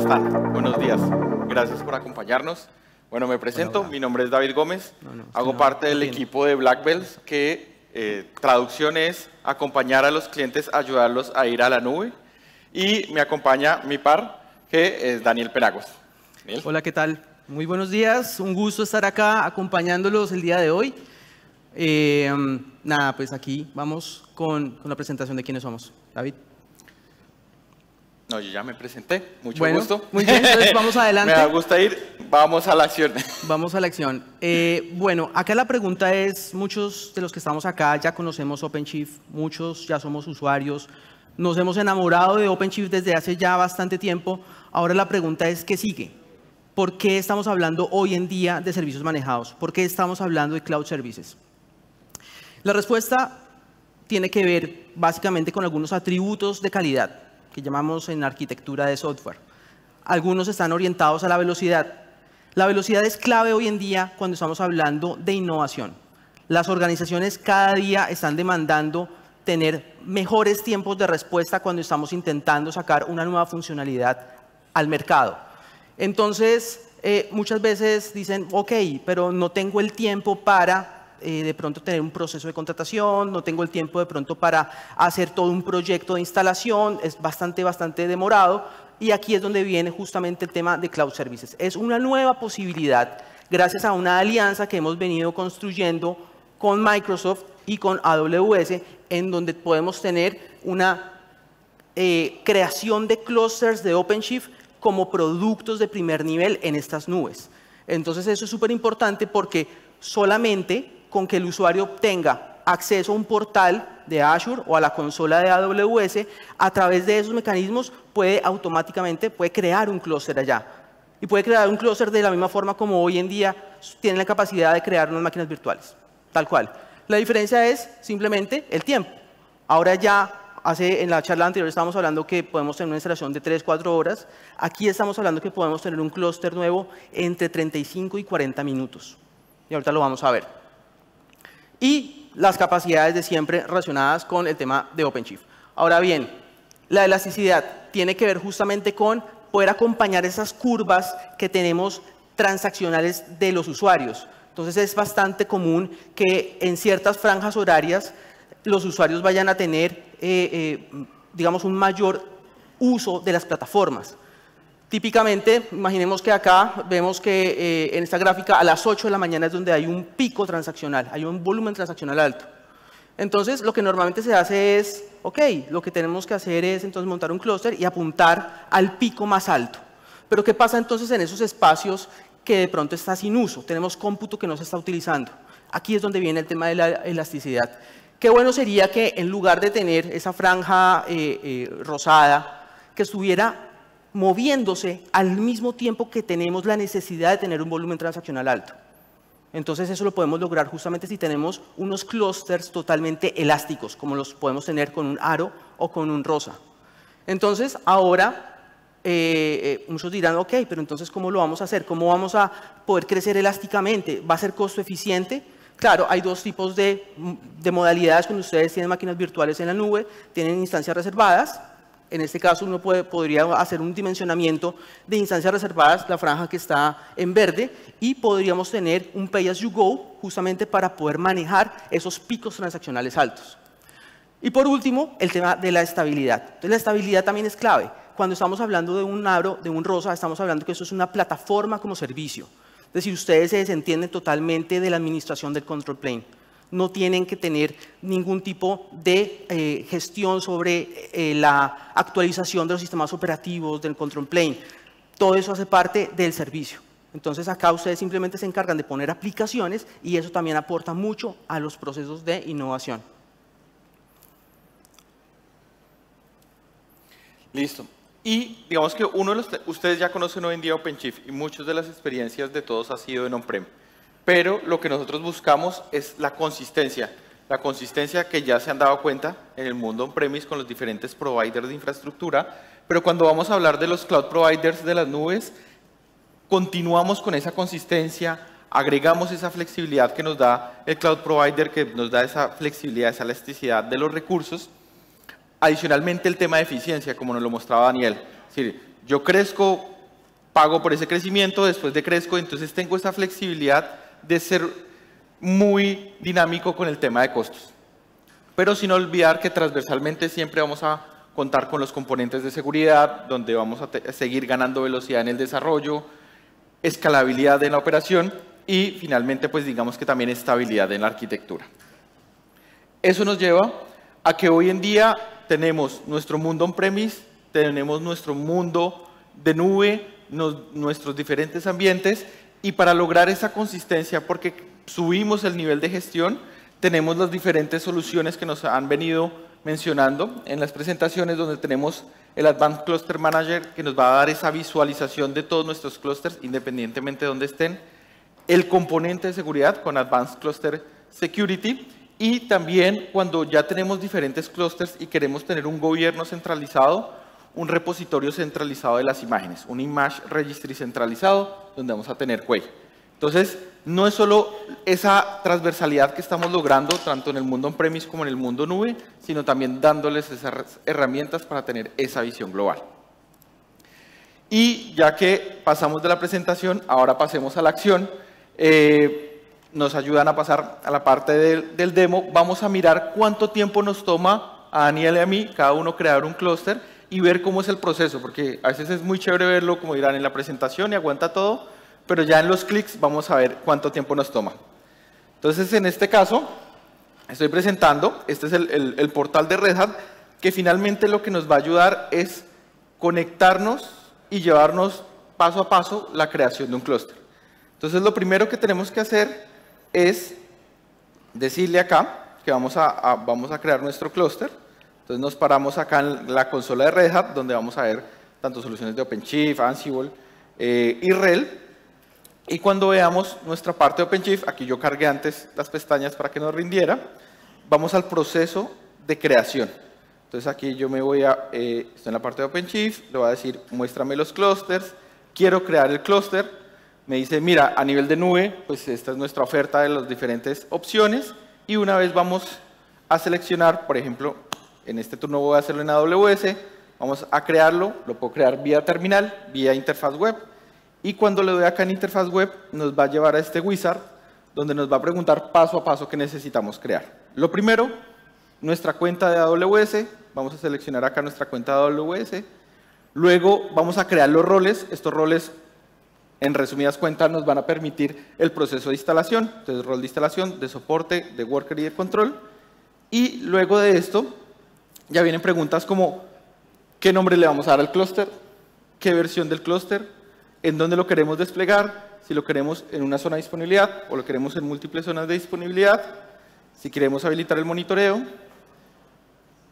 están? Buenos días. Gracias por acompañarnos. Bueno, me presento. Mi nombre es David Gómez. Hago parte del equipo de Black Bells, que traducción es acompañar a los clientes, ayudarlos a ir a la nube. Y me acompaña mi par, que es Daniel Penagos. ¿Daniel? Hola, ¿qué tal? Muy buenos días. Un gusto estar acá acompañándolos el día de hoy. Nada, pues aquí vamos con la presentación de quiénes somos. David. No, yo ya me presenté. Mucho bueno, gusto. Muy bien, entonces vamos adelante. Me gusta ir. Vamos a la acción. Vamos a la acción. Bueno, acá la pregunta es, muchos de los que estamos acá ya conocemos OpenShift, muchos ya somos usuarios, nos hemos enamorado de OpenShift desde hace ya bastante tiempo. Ahora la pregunta es, ¿qué sigue? ¿Por qué estamos hablando hoy en día de servicios manejados? ¿Por qué estamos hablando de cloud services? La respuesta tiene que ver básicamente con algunos atributos de calidad que llamamos en arquitectura de software. Algunos están orientados a la velocidad. La velocidad es clave hoy en día cuando estamos hablando de innovación. Las organizaciones cada día están demandando tener mejores tiempos de respuesta cuando estamos intentando sacar una nueva funcionalidad al mercado. Entonces, muchas veces dicen, ok, pero no tengo el tiempo para de pronto tener un proceso de contratación, no tengo el tiempo de pronto para hacer todo un proyecto de instalación, es bastante demorado. Y aquí es donde viene justamente el tema de Cloud Services. Es una nueva posibilidad, gracias a una alianza que hemos venido construyendo con Microsoft y con AWS, en donde podemos tener una creación de clusters de OpenShift como productos de primer nivel en estas nubes. Entonces eso es súper importante porque solamente con que el usuario obtenga acceso a un portal de Azure o a la consola de AWS, a través de esos mecanismos puede automáticamente crear un clúster allá. Y puede crear un clúster de la misma forma como hoy en día tiene la capacidad de crear unas máquinas virtuales, tal cual. La diferencia es simplemente el tiempo. Ahora ya, en la charla anterior estábamos hablando que podemos tener una instalación de 3-4 horas. Aquí estamos hablando que podemos tener un clúster nuevo entre 35 y 40 minutos. Y ahorita lo vamos a ver. Y las capacidades de siempre relacionadas con el tema de OpenShift. Ahora bien, la elasticidad tiene que ver justamente con poder acompañar esas curvas que tenemos transaccionales de los usuarios. Entonces es bastante común que en ciertas franjas horarias los usuarios vayan a tener, digamos, un mayor uso de las plataformas. Típicamente, imaginemos que acá vemos que en esta gráfica a las 8 de la mañana es donde hay un pico transaccional, hay un volumen transaccional alto. Entonces, lo que normalmente se hace es, ok, lo que tenemos que hacer es entonces montar un clúster y apuntar al pico más alto. Pero ¿qué pasa entonces en esos espacios que de pronto está sin uso? Tenemos cómputo que no se está utilizando. Aquí es donde viene el tema de la elasticidad. Qué bueno sería que en lugar de tener esa franja rosada, que estuviera moviéndose al mismo tiempo que tenemos la necesidad de tener un volumen transaccional alto. Entonces eso lo podemos lograr justamente si tenemos unos clústeres totalmente elásticos, como los podemos tener con un aro o con un rosa. Entonces ahora muchos dirán, ok, pero entonces ¿cómo lo vamos a hacer? ¿Cómo vamos a poder crecer elásticamente? ¿Va a ser costo eficiente? Claro, hay dos tipos de modalidades cuando ustedes tienen máquinas virtuales en la nube, tienen instancias reservadas. En este caso uno podría hacer un dimensionamiento de instancias reservadas, la franja que está en verde, y podríamos tener un pay as you go justamente para poder manejar esos picos transaccionales altos. Y por último, el tema de la estabilidad. Entonces la estabilidad también es clave. Cuando estamos hablando de un aro, de un rosa, estamos hablando que eso es una plataforma como servicio. Es decir, ustedes se desentienden totalmente de la administración del control plane. No tienen que tener ningún tipo de gestión sobre la actualización de los sistemas operativos del control plane. Todo eso hace parte del servicio. Entonces acá ustedes simplemente se encargan de poner aplicaciones y eso también aporta mucho a los procesos de innovación. Listo. Y digamos que ustedes ya conocen hoy en día OpenShift y muchas de las experiencias de todos ha sido en on-prem. Pero lo que nosotros buscamos es la consistencia que ya se han dado cuenta en el mundo on-premise con los diferentes providers de infraestructura, pero cuando vamos a hablar de los cloud providers de las nubes, continuamos con esa consistencia, agregamos esa flexibilidad que nos da el cloud provider, que nos da esa flexibilidad, esa elasticidad de los recursos. Adicionalmente, el tema de eficiencia, como nos lo mostraba Daniel. Es decir, yo crezco pago por ese crecimiento, después decrezco, entonces tengo esa flexibilidad de ser muy dinámico con el tema de costos. Pero sin olvidar que transversalmente siempre vamos a contar con los componentes de seguridad, donde vamos a seguir ganando velocidad en el desarrollo, escalabilidad en la operación y finalmente pues digamos que también estabilidad en la arquitectura. Eso nos lleva a que hoy en día tenemos nuestro mundo on-premise, tenemos nuestro mundo de nube, nuestros diferentes ambientes, y para lograr esa consistencia, porque subimos el nivel de gestión, tenemos las diferentes soluciones que nos han venido mencionando en las presentaciones, donde tenemos el Advanced Cluster Manager, que nos va a dar esa visualización de todos nuestros clusters, independientemente de dónde estén, el componente de seguridad con Advanced Cluster Security, y también cuando ya tenemos diferentes clusters y queremos tener un gobierno centralizado, un repositorio centralizado de las imágenes, un Image Registry centralizado, donde vamos a tener Quay. Entonces, no es solo esa transversalidad que estamos logrando, tanto en el mundo on-premise como en el mundo nube, sino también dándoles esas herramientas para tener esa visión global. Y ya que pasamos de la presentación, ahora pasemos a la acción. Nos ayudan a pasar a la parte del demo. Vamos a mirar cuánto tiempo nos toma a Daniel y a mí, cada uno crear un clúster y ver cómo es el proceso, porque a veces es muy chévere verlo, como dirán, en la presentación y aguanta todo, pero ya en los clics vamos a ver cuánto tiempo nos toma. Entonces, en este caso, estoy presentando, este es el portal de Red Hat, que finalmente lo que nos va a ayudar es conectarnos y llevarnos paso a paso la creación de un clúster. Entonces, lo primero que tenemos que hacer es decirle acá que vamos a crear nuestro clúster. Entonces, nos paramos acá en la consola de Red Hat, donde vamos a ver tanto soluciones de OpenShift, Ansible y RHEL. Y cuando veamos nuestra parte de OpenShift, aquí yo cargué antes las pestañas para que nos rindiera, vamos al proceso de creación. Entonces aquí yo me voy estoy en la parte de OpenShift, le voy a decir, muéstrame los clusters, quiero crear el clúster, me dice, mira, a nivel de nube, pues esta es nuestra oferta de las diferentes opciones, y una vez vamos a seleccionar, por ejemplo, en este turno voy a hacerlo en AWS, vamos a crearlo, lo puedo crear vía terminal, vía interfaz web, y cuando le doy acá en interfaz web, nos va a llevar a este wizard, donde nos va a preguntar paso a paso qué necesitamos crear. Lo primero, nuestra cuenta de AWS, vamos a seleccionar acá nuestra cuenta de AWS, luego vamos a crear los roles, estos roles en resumidas cuentas nos van a permitir el proceso de instalación, entonces rol de instalación, de soporte, de worker y de control, y luego de esto ya vienen preguntas como qué nombre le vamos a dar al clúster, qué versión del clúster, en dónde lo queremos desplegar, si lo queremos en una zona de disponibilidad o lo queremos en múltiples zonas de disponibilidad, si queremos habilitar el monitoreo.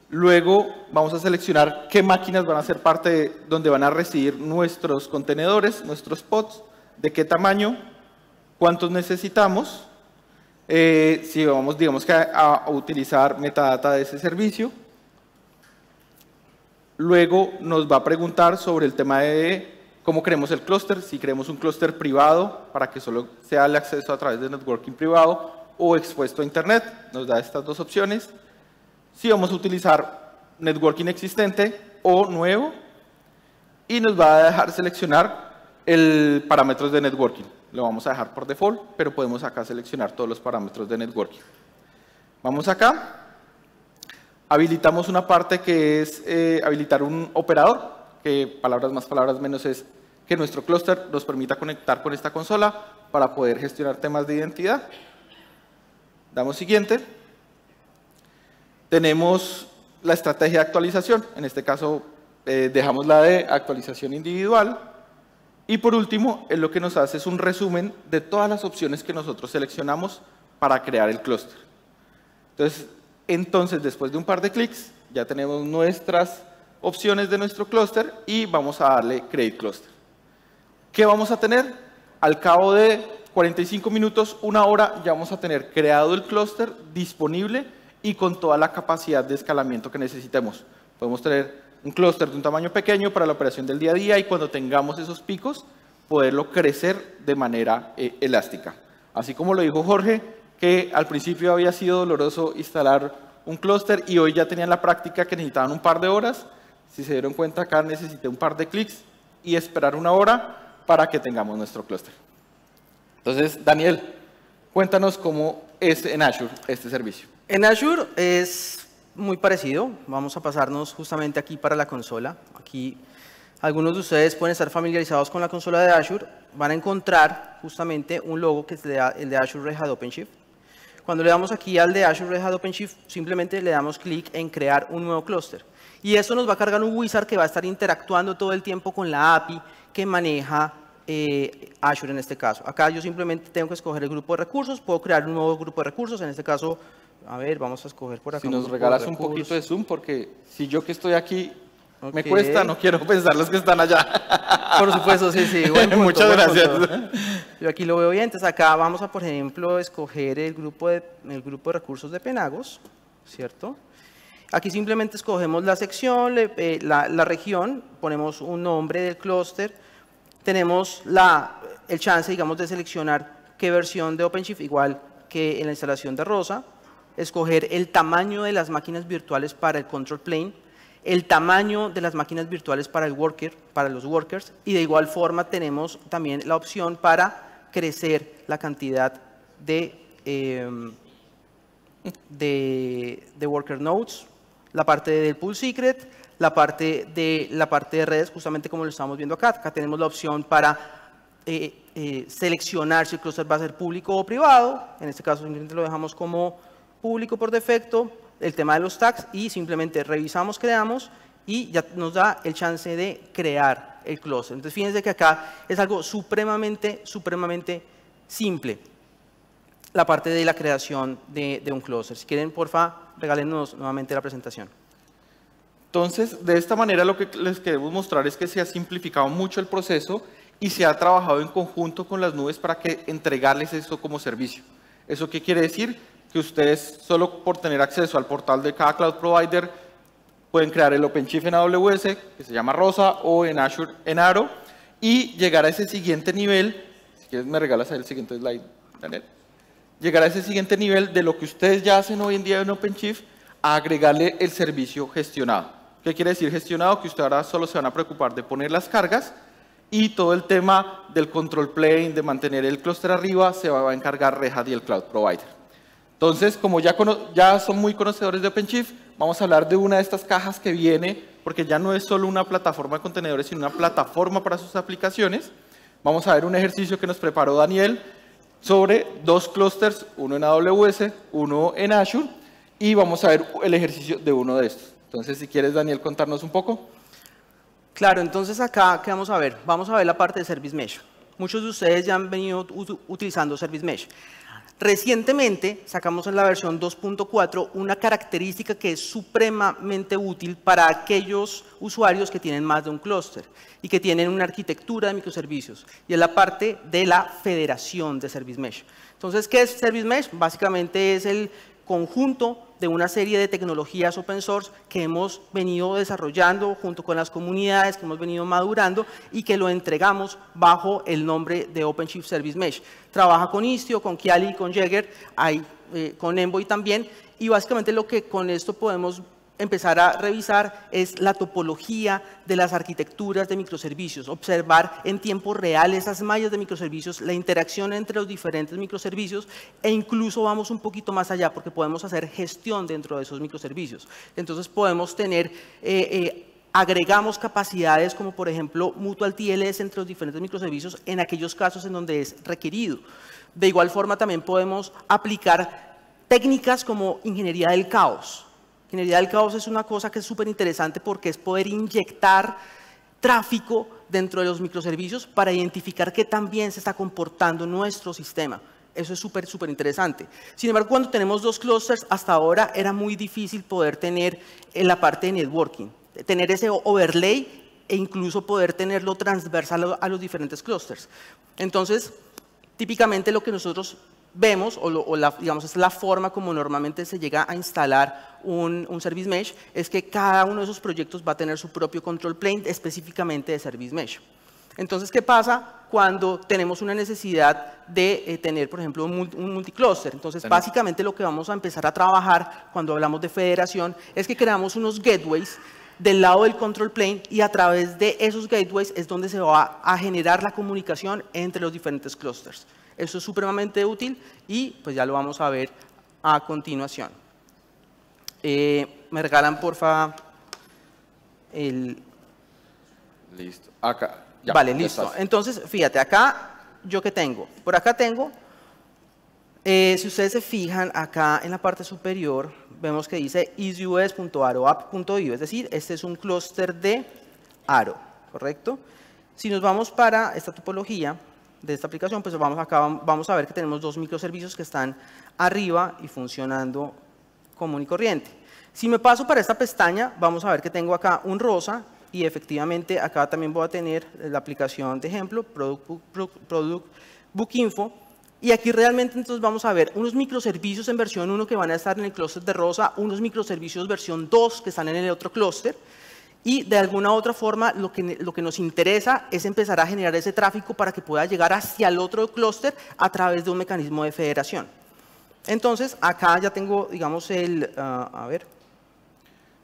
Luego vamos a seleccionar qué máquinas van a ser parte de donde van a residir nuestros contenedores, nuestros pods, de qué tamaño, cuántos necesitamos, si vamos, digamos que a utilizar metadata de ese servicio. Luego nos va a preguntar sobre el tema de cómo queremos el clúster, si queremos un clúster privado para que solo sea el acceso a través de networking privado o expuesto a internet, nos da estas dos opciones. Si vamos a utilizar networking existente o nuevo, y nos va a dejar seleccionar el parámetros de networking. Lo vamos a dejar por default, pero podemos acá seleccionar todos los parámetros de networking. Vamos acá. Habilitamos una parte que es habilitar un operador, que palabras más, palabras menos es que nuestro clúster nos permita conectar con esta consola para poder gestionar temas de identidad. Damos siguiente. Tenemos la estrategia de actualización, en este caso dejamos la de actualización individual. Y por último, lo que nos hace es un resumen de todas las opciones que nosotros seleccionamos para crear el clúster. Entonces, después de un par de clics, ya tenemos nuestras opciones de nuestro clúster y vamos a darle Create Cluster. ¿Qué vamos a tener? Al cabo de 45 minutos, una hora, ya vamos a tener creado el clúster disponible y con toda la capacidad de escalamiento que necesitemos. Podemos tener un clúster de un tamaño pequeño para la operación del día a día y cuando tengamos esos picos, poderlo crecer de manera elástica. Así como lo dijo Jorge, que al principio había sido doloroso instalar un clúster y hoy ya tenían la práctica que necesitaban un par de horas. Si se dieron cuenta acá necesité un par de clics y esperar una hora para que tengamos nuestro clúster. Entonces, Daniel, cuéntanos cómo es en Azure este servicio. En Azure es muy parecido. Vamos a pasarnos justamente aquí para la consola. Aquí algunos de ustedes pueden estar familiarizados con la consola de Azure. Van a encontrar justamente un logo que es el de Azure Red Hat OpenShift. Cuando le damos aquí al de Azure Red Hat OpenShift, simplemente le damos clic en crear un nuevo clúster. Y eso nos va a cargar un wizard que va a estar interactuando todo el tiempo con la API que maneja Azure en este caso. Acá yo simplemente tengo que escoger el grupo de recursos, puedo crear un nuevo grupo de recursos, en este caso, a ver, vamos a escoger por acá. Si nos regalas un poquito de zoom, porque si yo que estoy aquí me Ok. cuesta, no quiero pensar los que están allá. Por supuesto, sí, sí. buen punto, Muchas buen gracias. punto. Yo aquí lo veo bien, entonces acá vamos a, por ejemplo, escoger el grupo de recursos de Penagos, ¿cierto? Aquí simplemente escogemos la sección, la región, ponemos un nombre del clúster, tenemos el chance, digamos, de seleccionar qué versión de OpenShift, igual que en la instalación de Rosa, escoger el tamaño de las máquinas virtuales para el control plane, el tamaño de las máquinas virtuales para los workers, y de igual forma tenemos también la opción para crecer la cantidad de worker nodes, la parte del pool secret, la parte de redes, justamente como lo estamos viendo acá. Acá tenemos la opción para seleccionar si el clúster va a ser público o privado. En este caso simplemente lo dejamos como público por defecto, el tema de los tags, y simplemente revisamos, creamos, y ya nos da el chance de crear el clúster. Entonces fíjense que acá es algo supremamente simple, la parte de la creación de un clúster. Si quieren, porfa, regálenos nuevamente la presentación. Entonces, de esta manera lo que les queremos mostrar es que se ha simplificado mucho el proceso y se ha trabajado en conjunto con las nubes para que entregarles esto como servicio. ¿Eso qué quiere decir? Que ustedes, solo por tener acceso al portal de cada cloud provider, pueden crear el OpenShift en AWS, que se llama Rosa, o en Azure en Aro, y llegar a ese siguiente nivel. Si quieres, me regalas el siguiente slide, Daniel. Llegar a ese siguiente nivel de lo que ustedes ya hacen hoy en día en OpenShift, a agregarle el servicio gestionado. ¿Qué quiere decir gestionado? Que ustedes ahora solo se van a preocupar de poner las cargas, y todo el tema del control plane, de mantener el clúster arriba, se va a encargar Red Hat y el cloud provider. Entonces, como ya son muy conocedores de OpenShift, vamos a hablar de una de estas cajas que viene, porque ya no es solo una plataforma de contenedores, sino una plataforma para sus aplicaciones. Vamos a ver un ejercicio que nos preparó Daniel sobre 2 clústeres, uno en AWS, uno en Azure, y vamos a ver el ejercicio de uno de estos. Entonces, si quieres, Daniel, contarnos un poco. Claro, entonces acá, ¿qué vamos a ver? Vamos a ver la parte de Service Mesh. Muchos de ustedes ya han venido utilizando Service Mesh. Recientemente sacamos en la versión 2.4 una característica que es supremamente útil para aquellos usuarios que tienen más de un clúster y que tienen una arquitectura de microservicios, y es la parte de la federación de Service Mesh. Entonces, ¿qué es Service Mesh? Básicamente es el conjunto de una serie de tecnologías open source que hemos venido desarrollando junto con las comunidades, que hemos venido madurando y que lo entregamos bajo el nombre de OpenShift Service Mesh. Trabaja con Istio, con Kiali, con Jaeger, con Envoy también, y básicamente lo que con esto podemos empezar a revisar es la topología de las arquitecturas de microservicios, observar en tiempo real esas mallas de microservicios, la interacción entre los diferentes microservicios, e incluso vamos un poquito más allá porque podemos hacer gestión dentro de esos microservicios. Entonces podemos tener, agregamos capacidades como por ejemplo Mutual TLS entre los diferentes microservicios en aquellos casos en donde es requerido. De igual forma también podemos aplicar técnicas como ingeniería del caos. Ingeniería del caos es una cosa que es súper interesante porque es poder inyectar tráfico dentro de los microservicios para identificar qué tan bien se está comportando nuestro sistema. Eso es súper interesante. Sin embargo, cuando tenemos 2 clústeres, hasta ahora era muy difícil poder tener en la parte de networking, tener ese overlay e incluso poder tenerlo transversal a los diferentes clústeres. Entonces, típicamente lo que nosotros vemos, digamos, es la forma como normalmente se llega a instalar un Service Mesh, es que cada uno de esos proyectos va a tener su propio control plane específicamente de Service Mesh. Entonces, ¿qué pasa cuando tenemos una necesidad de tener, por ejemplo, un multiclúster? Entonces, básicamente lo que vamos a empezar a trabajar cuando hablamos de federación es que creamos unos gateways del lado del control plane y a través de esos gateways es donde se va a generar la comunicación entre los diferentes clusters. Eso es supremamente útil y pues ya lo vamos a ver a continuación. Me regalan porfa el... Listo. Acá. Ya, vale, ya listo. estás. Entonces, fíjate, acá, ¿yo qué tengo? Por acá tengo, si ustedes se fijan, acá en la parte superior, vemos que dice isus.aroapp.io, es decir, este es un clúster de Aro, ¿correcto? Si nos vamos para esta topología de esta aplicación, pues vamos a ver que tenemos dos microservicios que están arriba y funcionando común y corriente. Si me paso para esta pestaña, vamos a ver que tengo acá un rosa y efectivamente acá también voy a tener la aplicación de ejemplo, Product Book Info, y aquí realmente entonces vamos a ver unos microservicios en versión 1 que van a estar en el clúster de rosa, unos microservicios versión 2 que están en el otro clúster, y de alguna u otra forma lo que nos interesa es empezar a generar ese tráfico para que pueda llegar hacia el otro clúster a través de un mecanismo de federación. Entonces, acá ya tengo, digamos, a ver.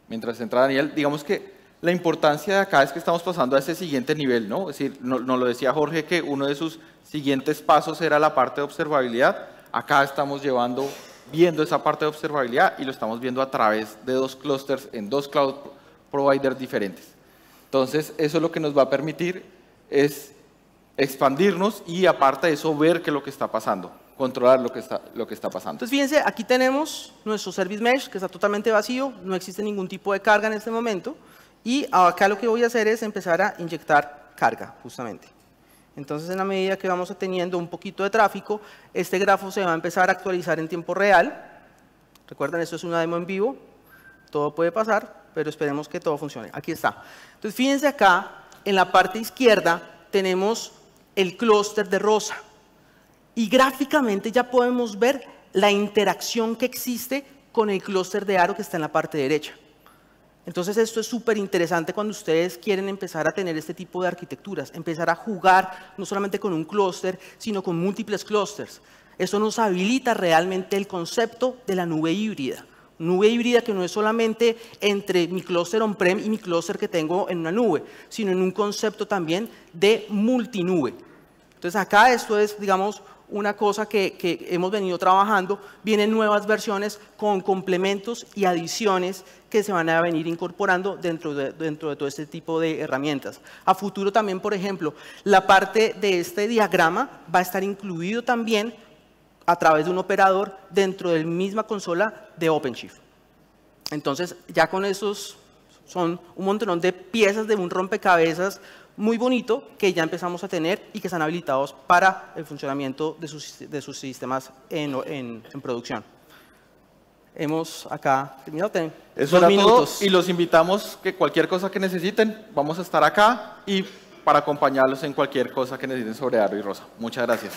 Mientras entra Daniel, digamos que la importancia de acá es que estamos pasando a ese siguiente nivel, ¿no? Es decir, nos lo decía Jorge que uno de sus siguientes pasos era la parte de observabilidad. Acá estamos viendo esa parte de observabilidad y lo estamos viendo a través de dos clusters en dos cloud providers diferentes. Entonces, eso lo que nos va a permitir es expandirnos y aparte de eso ver qué es lo que está pasando, controlar lo que está pasando. Entonces, fíjense, aquí tenemos nuestro Service Mesh que está totalmente vacío, no existe ningún tipo de carga en este momento y acá lo que voy a hacer es empezar a inyectar carga, justamente. Entonces, en la medida que vamos teniendo un poquito de tráfico, este grafo se va a empezar a actualizar en tiempo real. Recuerden, esto es una demo en vivo, todo puede pasar, pero esperemos que todo funcione. Aquí está. Entonces, fíjense acá, en la parte izquierda tenemos el clúster de rosa. Y gráficamente ya podemos ver la interacción que existe con el clúster de Aro que está en la parte derecha. Entonces esto es súper interesante cuando ustedes quieren empezar a tener este tipo de arquitecturas, empezar a jugar no solamente con un clúster, sino con múltiples clústeres. Eso nos habilita realmente el concepto de la nube híbrida. Nube híbrida que no es solamente entre mi clúster on-prem y mi clúster que tengo en una nube, sino en un concepto también de multinube. Entonces acá esto es, digamos, una cosa que hemos venido trabajando. Vienen nuevas versiones con complementos y adiciones que se van a venir incorporando dentro de todo este tipo de herramientas. A futuro también, por ejemplo, la parte de este diagrama va a estar incluido también a través de un operador dentro de la misma consola de OpenShift. Entonces, ya con esos son un montón de piezas de un rompecabezas muy bonito que ya empezamos a tener y que están habilitados para el funcionamiento de sus sistemas en producción. Hemos acá terminado. Eso era todo y los invitamos que cualquier cosa que necesiten, vamos a estar acá y para acompañarlos en cualquier cosa que necesiten sobre Aro y Rosa. Muchas gracias.